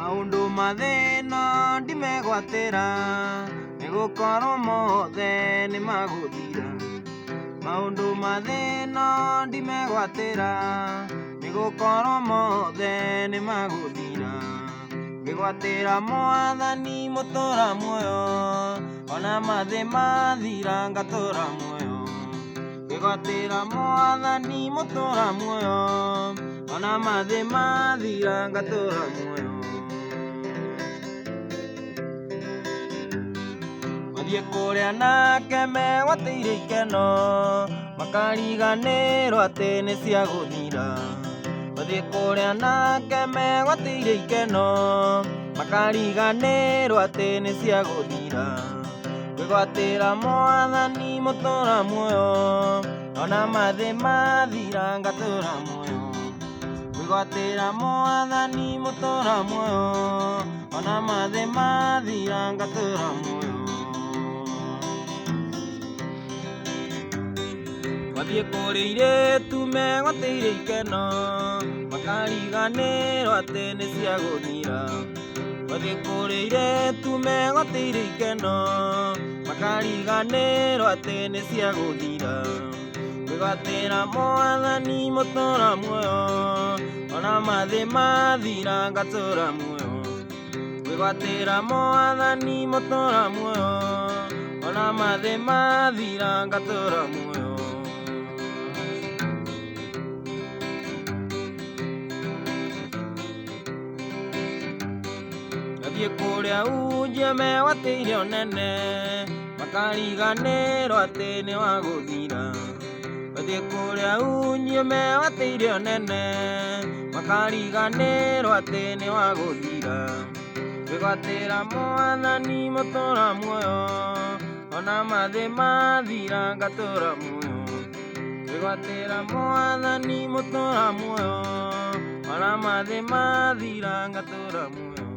maundu mathina ndimegwatĩra nĩgũkorwo mothe nĩmagũthira. Maundu mathina ndimegwatĩra nĩgũkorwo mothe nĩmagũthira. Ngĩgwatĩra Mwathani mũtũra muoyo, ona mathĩ mathira ngatũra muoyo. Ngĩgwatĩra Mwathani mũtũra muoyo, ona mathĩ mathira ngatũra muoyo. Mathiĩ kũrĩa nake megwatĩire ikeno, makariganĩrwo atĩ nĩ cia gũthira. Mathiĩ kũrĩa nake megwatĩire ikeno, makariganĩrwo atĩ nĩ cia gũthira. Ngĩgwatĩra Mwathani mũtũra muoyo, ona mathĩ mathira ngatũra muoyo. Ngĩgwatĩra Mwathani mũtũra muoyo, ona mathĩ mathira ngatũra muoyo. Mathiĩ kũrĩa airĩtu megwatĩire ikeno, makariganĩrwo atĩ nĩ cia gũthira. Mathiĩ kũrĩa airĩtu megwatĩire ikeno, makariganĩrwo atĩ nĩ cia gũthira. Ngĩgwatĩra Mwathani mũtũra muoyo, ona mathĩ mathira ngatũra muoyo. Ngĩgwatĩra Mwathani mũtũra muoyo, ona mathĩ mathira ngatũra muoyo. Mathiĩ kũrĩa unje megwatĩire ũnene, makariganĩrwo atĩ nĩ wa gũthira. Mathiĩ kũrĩa unje megwatĩire ũnene, makariganĩrwo atĩ nĩ wa gũthira. Ngĩgwatĩra Mwathani mũtũra muoyo, ona mathĩ mathira ngatũra muoyo. Ngĩgwatĩra Mwathani mũtũra muoyo, ona mathĩ mathira ngatũra muoyo.